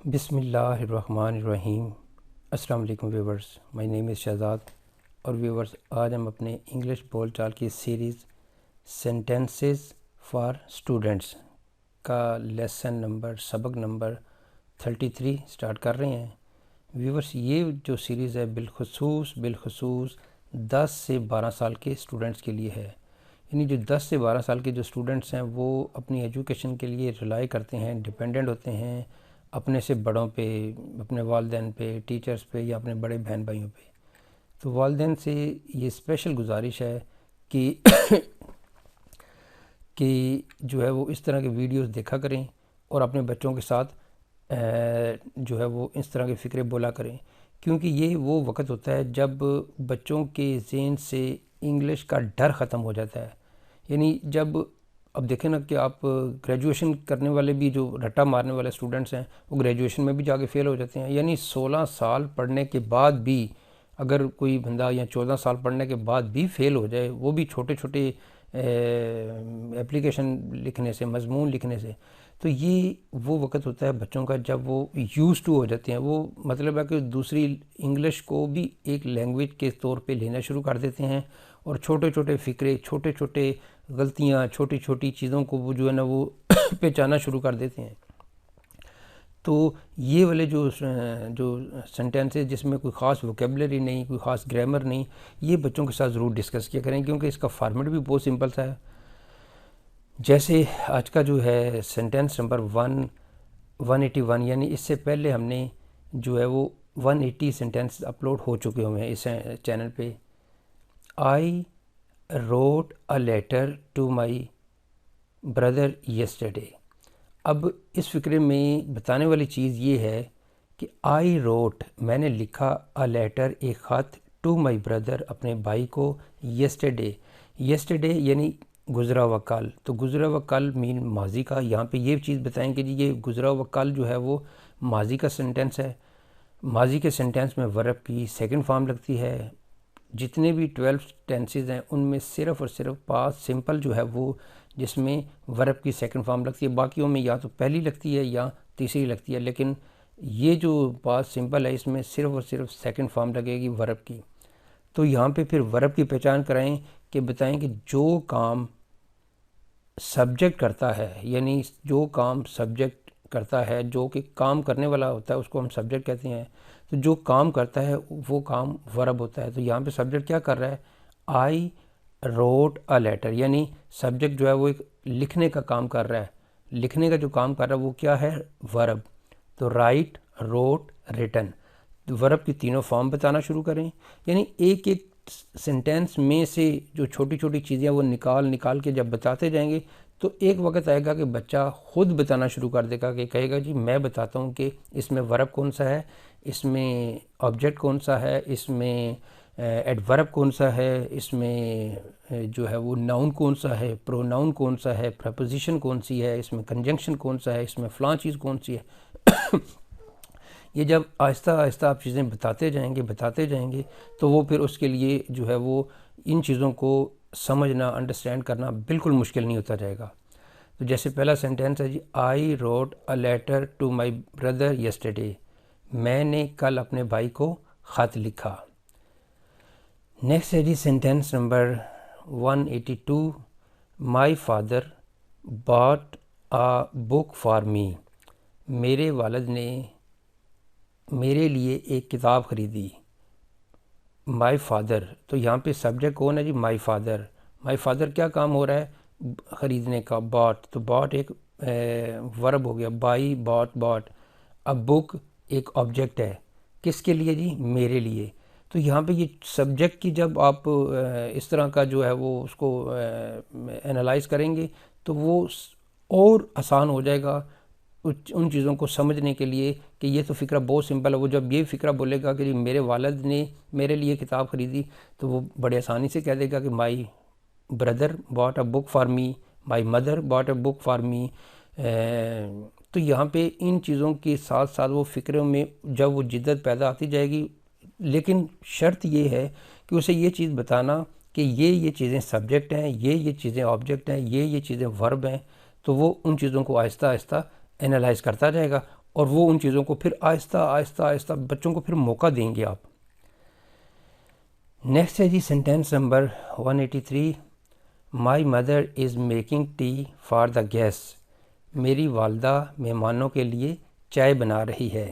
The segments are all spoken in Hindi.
बिस्मिल्लाहिर्रहमानिर्रहीम। अस्सलाम वालेकुम viewers, my name is Shahzad. और व्यूवर्स, आज हम अपने इंग्लिश बोलचाल की सीरीज़ सेंटेंसेस फॉर स्टूडेंट्स का सबक नंबर 33 स्टार्ट कर रहे हैं। व्यूवर्स, ये जो सीरीज़ है बिलखुसूस 10 से 12 साल के स्टूडेंट्स के लिए है। यानी जो 10 से 12 साल के जो स्टूडेंट्स हैं वो अपनी एजुकेशन के लिए रिलाई करते हैं, डिपेंडेंट होते हैं अपने से बड़ों पे, अपने वालिदैन पे, टीचर्स पे या अपने बड़े बहन भाइयों पे। तो वालिदैन से ये स्पेशल गुजारिश है कि कि जो है वो इस तरह के वीडियोस देखा करें और अपने बच्चों के साथ जो है वो इस तरह के फ़िक्रे बोला करें, क्योंकि ये वो वक्त होता है जब बच्चों के ज़हन से इंग्लिश का डर ख़त्म हो जाता है। यानी जब अब देखें ना कि आप ग्रेजुएशन करने वाले भी जो रट्टा मारने वाले स्टूडेंट्स हैं वो ग्रेजुएशन में भी जाके फ़ेल हो जाते हैं। यानी 16 साल पढ़ने के बाद भी अगर कोई बंदा या 14 साल पढ़ने के बाद भी फ़ेल हो जाए, वो भी छोटे छोटे एप्लीकेशन लिखने से, मजमून लिखने से, तो ये वो वक्त होता है बच्चों का जब वो यूज़ टू हो जाते हैं। वो मतलब है कि दूसरी इंग्लिश को भी एक लैंग्वेज के तौर पे लेना शुरू कर देते हैं और छोटे छोटे फ़िक्रे, छोटे छोटे गलतियाँ, छोटी छोटी चीज़ों को वो जो है ना वो पहचाना शुरू कर देते हैं। तो ये वाले जो सेंटेंसेस जिसमें कोई ख़ास वोकेबलरी नहीं, कोई ख़ास ग्रामर नहीं, ये बच्चों के साथ ज़रूर डिस्कस किया करें, क्योंकि इसका फॉर्मेट भी बहुत सिंपल सा है। जैसे आज का जो है सेंटेंस नंबर 181, यानी इससे पहले हमने जो है वो 180 सेंटेंस अपलोड हो चुके हुए हैं इस चैनल पे। I wrote a letter to my brother yesterday. अब इस फिक्रे में बताने वाली चीज़ ये है कि आई रोट, मैंने लिखा, अ लेटर, एक ख़त, टू माई ब्रदर, अपने भाई को, येस्टरडे। येस्टरडे यानी गुज़रा हुआ कल। तो गुज़रा हुआ कल मीन माजी का। यहाँ पे ये चीज़ बताएंगे जी ये गुज़रा हुआ कल जो है वो माजी का सेंटेंस है। माजी के सेंटेंस में वर्ब की सेकंड फॉर्म लगती है। जितने भी 12 टेंसेज हैं उनमें सिर्फ़ और सिर्फ पास्ट सिंपल जो है वो जिसमें वर्ब की सेकंड फॉर्म लगती है, बाकियों में या तो पहली लगती है या तीसरी लगती है, लेकिन ये जो पास्ट सिंपल है इसमें सिर्फ और सिर्फ सेकंड फॉर्म लगेगी वर्ब की। तो यहाँ पे फिर वर्ब की पहचान कराएं कि बताएं कि जो काम सब्जेक्ट करता है, यानी जो काम सब्जेक्ट करता है, जो कि काम करने वाला होता है उसको हम सब्जेक्ट कहते हैं। तो जो काम करता है वो काम वर्ब होता है। तो यहाँ पे सब्जेक्ट क्या कर रहा है? आई रोट अ लेटर, यानी सब्जेक्ट जो है वो एक लिखने का काम कर रहा है। लिखने का जो काम कर रहा है वो क्या है? वर्ब। तो राइट, रोट, रिटन। तो वर्ब की तीनों फॉर्म बताना शुरू करें, यानी एक एक सेंटेंस में से जो छोटी छोटी चीज़ें वो निकाल निकाल के जब बताते जाएंगे तो एक वक्त आएगा कि बच्चा खुद बताना शुरू कर देगा, कि कहेगा जी मैं बताता हूँ कि इसमें वर्ब कौन सा है, इसमें ऑब्जेक्ट कौन सा है, इसमें एडवर्ब कौन सा है, इसमें जो है वो नाउन कौन सा है, प्रोनाउन कौन सा है, प्रपोजिशन कौन सी है, इसमें कंजंक्शन कौन सा है, इसमें फ़लाँ चीज़ कौन सी है। ये जब आहिस्ता आहिस्ता आप चीज़ें बताते जाएंगे तो वो फिर उसके लिए जो है वो इन चीज़ों को समझना, अंडरस्टैंड करना बिल्कुल मुश्किल नहीं होता जाएगा। तो जैसे पहला सेंटेंस है जी, I wrote a letter to my brother yesterday, मैंने कल अपने भाई को ख़त लिखा। नेक्स्ट है जी sentence number 182, my father bought a book for me, मेरे वालिद ने मेरे लिए एक किताब ख़रीदी। माई फादर, तो यहाँ पे सब्जेक्ट कौन है जी? My father. माई फादर क्या काम हो रहा है? ख़रीदने का, बॉट। तो बॉट एक वर्ब हो गया, बाई, बॉट। अब बुक एक ऑब्जेक्ट है, किसके लिए जी? मेरे लिए। तो यहाँ पे ये सब्जेक्ट की जब आप इस तरह का जो है वो उसको एनालाइज करेंगे तो वो और आसान हो जाएगा उन चीज़ों को समझने के लिए कि ये तो फ़िक्रा बहुत सिंपल है। वो जब ये फ़िक्रा बोलेगा कि मेरे वालिद ने मेरे लिए किताब ख़रीदी, तो वो बड़े आसानी से कह देगा कि my brother bot a book for me, my mother bot a book for मी। तो यहाँ पे इन चीज़ों के साथ साथ वो फ़िक्रों में जब वो जिद्दत पैदा आती जाएगी, लेकिन शर्त ये है कि उसे ये चीज़ बताना कि ये चीज़ें सब्जेक्ट हैं, ये चीज़ें ऑब्जेक्ट हैं, ये चीज़ें वर्ब हैं। तो वो उन चीज़ों को आहिस्ता आहिस्ता एनालाइज करता जाएगा और वो उन चीज़ों को फिर आहिस्ता आहिस्ता आहिस्ता बच्चों को फिर मौका देंगे आप। नेक्स्ट है जी sentence number 183, my mother is making tea for the guest. मेरी वालदा मेहमानों के लिए चाय बना रही है।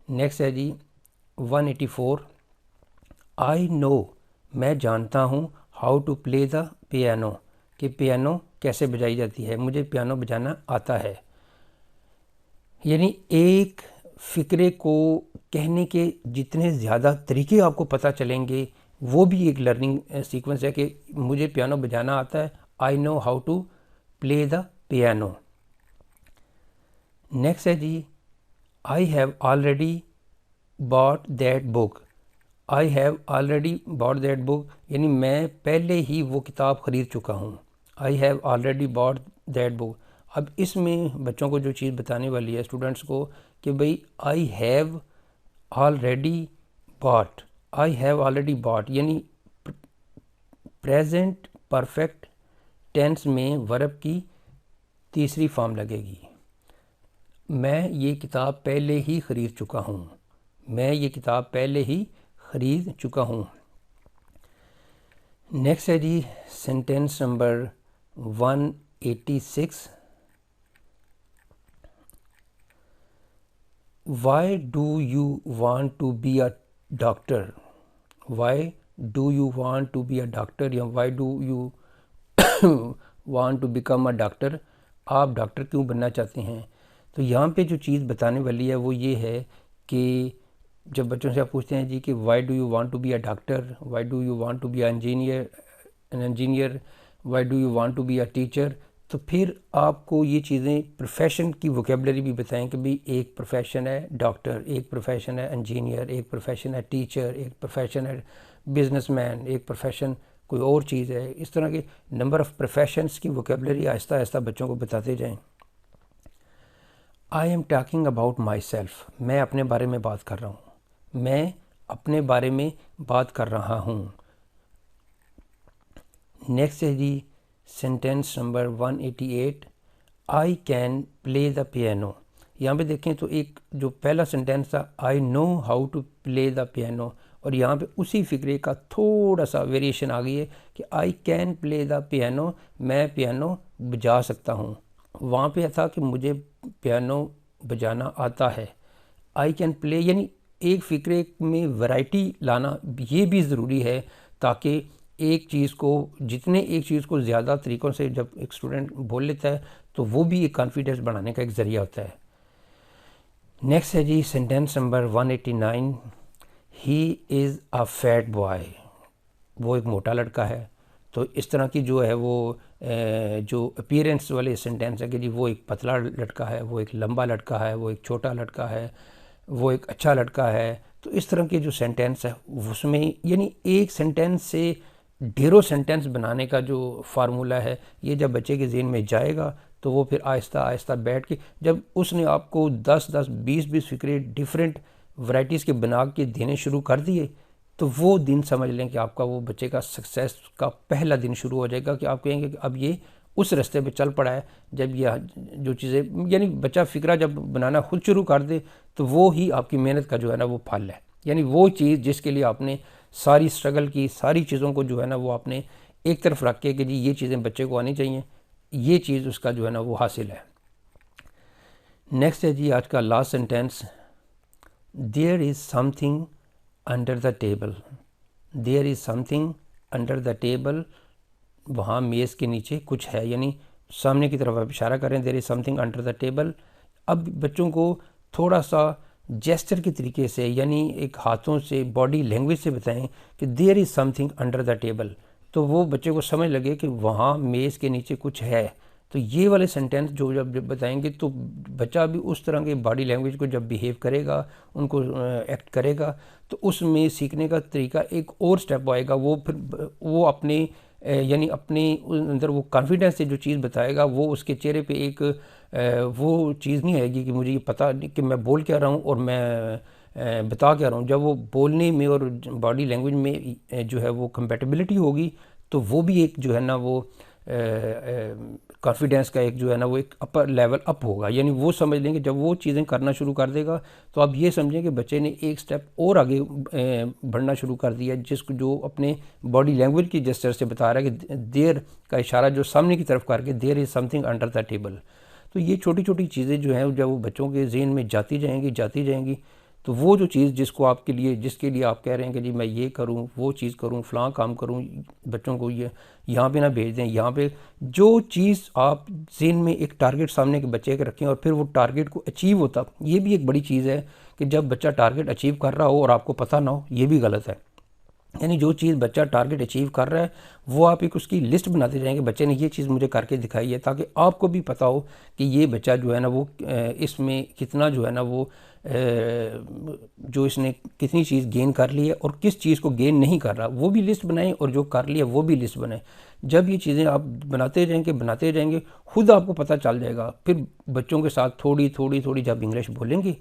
नेक्स्ट है जी 184, आई नो, मैं जानता हूँ, how to play the piano, कि पियानो कैसे बजाई जाती है, मुझे पियानो बजाना आता है। यानी एक फ़िक्रे को कहने के जितने ज़्यादा तरीके आपको पता चलेंगे वो भी एक लर्निंग सीक्वेंस है कि मुझे पियानो बजाना आता है, I know how to play the piano. Next है जी I have already bought that book. I have already bought that book यानी मैं पहले ही वो किताब ख़रीद चुका हूँ। I have already bought that book. अब इसमें बच्चों को जो चीज़ बताने वाली है स्टूडेंट्स को कि भाई I have already bought, I have already bought यानी प्रेजेंट परफेक्ट टेंस में वर्ब की तीसरी फॉर्म लगेगी। मैं ये किताब पहले ही ख़रीद चुका हूँ, मैं ये किताब पहले ही ख़रीद चुका हूँ। नेक्स्ट है जी sentence number 186, why do you want to be a doctor. Why do you want to be a doctor या why do you want to become a doctor, आप डॉक्टर क्यों बनना चाहते हैं। तो यहाँ पे जो चीज़ बताने वाली है वो ये है कि जब बच्चों से आप पूछते हैं जी कि why do you want to be a doctor, why do you want to be an engineer, why do you want to be a teacher, तो फिर आपको ये चीज़ें प्रोफेशन की वोकेबलरी भी बताएं कि भाई एक प्रोफेशन है डॉक्टर, एक प्रोफेशन है इंजीनियर, एक प्रोफेशन है टीचर, एक प्रोफेशन है बिजनेसमैन, एक प्रोफेशन कोई और चीज़ है। इस तरह के नंबर ऑफ़ प्रोफेशंस की वोकेबलरी आहिस्ता आहिस्ता बच्चों को बताते जाएं। I am talking about my self, मैं अपने बारे में बात कर रहा हूँ, मैं अपने बारे में बात कर रहा हूँ। नेक्स्ट है जी sentence number 188, I can play the piano. यहाँ पे देखें तो एक जो पहला सेंटेंस था I know how to play the piano, और यहाँ पे उसी फिक्रे का थोड़ा सा वेरिएशन आ गई है कि आई कैन प्ले द पियानो, मैं पियानो बजा सकता हूँ। वहाँ पे था कि मुझे पियानो बजाना आता है। आई कैन प्ले यानी एक फ़िक्रे में वैरायटी लाना ये भी ज़रूरी है ताकि एक चीज़ को जितने एक चीज़ को ज़्यादा तरीक़ों से जब एक स्टूडेंट बोल लेता है तो वो भी एक कॉन्फिडेंस बढ़ाने का एक ज़रिया होता है। नेक्स्ट है जी sentence number 189, he is a fat boy, वो एक मोटा लड़का है। तो इस तरह की जो है वो जो अपीयरेंस वाले सेंटेंस है कि जी वो एक पतला लड़का है, वो एक लंबा लड़का है, वो एक छोटा लड़का है, वो एक अच्छा लड़का है। तो इस तरह के जो सेंटेंस है उसमें यानी एक सेंटेंस से ढेरों सेंटेंस बनाने का जो फार्मूला है ये जब बच्चे के ज़हन में जाएगा तो वो फिर आहिस्ता आहिस्ता बैठ के जब उसने आपको 10-10 20-20 फिक्रे डिफरेंट वैराइटीज़ के बना के देने शुरू कर दिए तो वो दिन समझ लें कि आपका वो बच्चे का सक्सेस का पहला दिन शुरू हो जाएगा कि आप कहेंगे कि अब ये उस रास्ते पे चल पड़ा है। जब यह जो चीज़ें यानी बच्चा फ़िक्रा जब बनाना खुद शुरू कर दे तो वो ही आपकी मेहनत का जो है ना वो फल है। यानी वो चीज़ जिसके लिए आपने सारी स्ट्रगल की, सारी चीज़ों को जो है ना वो आपने एक तरफ रख के कि जी ये चीज़ें बच्चे को आनी चाहिए, ये चीज़ उसका जो है ना वो हासिल है। नेक्स्ट है जी आज का last sentence, there is something under the table. There is something under the table, वहाँ मेज़ के नीचे कुछ है, यानी सामने की तरफ आप इशारा करें there is something under the table. अब बच्चों को थोड़ा सा जेस्चर के तरीके से यानी एक हाथों से बॉडी लैंग्वेज से बताएं कि there is something under the table, तो वो बच्चे को समझ लगे कि वहाँ मेज़ के नीचे कुछ है। तो ये वाले सेंटेंस जो जब बताएंगे तो बच्चा भी उस तरह के बॉडी लैंग्वेज को जब बिहेव करेगा, उनको एक्ट करेगा, तो उसमें सीखने का तरीका एक और स्टेप आएगा। वो फिर वो अपने यानी अपने अंदर वो कॉन्फिडेंस से जो चीज़ बताएगा वो उसके चेहरे पे एक वो चीज़ नहीं आएगी कि मुझे ये पता नहीं कि मैं बोल क्या रहा हूँ और मैं बता क्या रहा हूँ। जब वो बोलने में और बॉडी लैंग्वेज में जो है वो कंपेटिबिलिटी होगी तो वो भी एक जो है ना वो कॉन्फिडेंस का एक जो है ना वो एक अपर लेवल अप होगा, यानी वो समझ लेंगे जब वो चीज़ें करना शुरू कर देगा तो आप ये समझें कि बच्चे ने एक स्टेप और आगे बढ़ना शुरू कर दिया, जिसको जो अपने बॉडी लैंग्वेज की जेस्चर से बता रहा है कि देयर का इशारा जो सामने की तरफ करके there is something under the table. तो ये छोटी छोटी चीज़ें जो हैं जब वो बच्चों के ज़हन में जाती जाएंगी तो वो जो चीज़ जिसके लिए आप कह रहे हैं कि जी मैं ये करूं वो चीज़ करूं फ़लाँ काम करूं, बच्चों को ये यहाँ पे ना भेज दें, यहाँ पे जो चीज़ आप ज़हन में एक टारगेट सामने के बच्चे के रखें और फिर वो टारगेट को अचीव होता, ये भी एक बड़ी चीज़ है कि जब बच्चा टारगेट अचीव कर रहा हो और आपको पता ना हो, ये भी गलत है। यानी जो चीज़ बच्चा टारगेट अचीव कर रहा है वो आप एक उसकी लिस्ट बनाते जाएंगे, बच्चे ने ये चीज़ मुझे करके दिखाई है, ताकि आपको भी पता हो कि ये बच्चा जो है ना वो इसमें कितना जो है ना वो जो इसने कितनी चीज़ गेन कर ली है और किस चीज़ को गेन नहीं कर रहा, वो भी लिस्ट बनाएं और जो कर लिया वो भी लिस्ट बनाएं। जब ये चीज़ें आप बनाते जाएंगे खुद आपको पता चल जाएगा। फिर बच्चों के साथ थोड़ी थोड़ी जब इंग्लिश बोलेंगे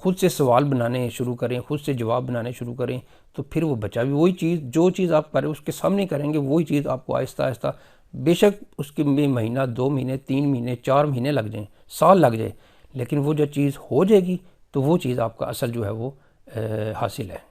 खुद से सवाल बनाने शुरू करें, खुद से जवाब बनाने शुरू करें, तो फिर वो बच्चा भी वही चीज़ जो चीज़ आप करें उसके सामने करेंगे, वही चीज़ आपको आहिस्ता आहिस्ता, बेशक उसके में महीना 2 महीने 3 महीने 4 महीने लग जाएं, साल लग जाए, लेकिन वो जो चीज़ हो जाएगी तो वो चीज़ आपका असल जो है वो हासिल है।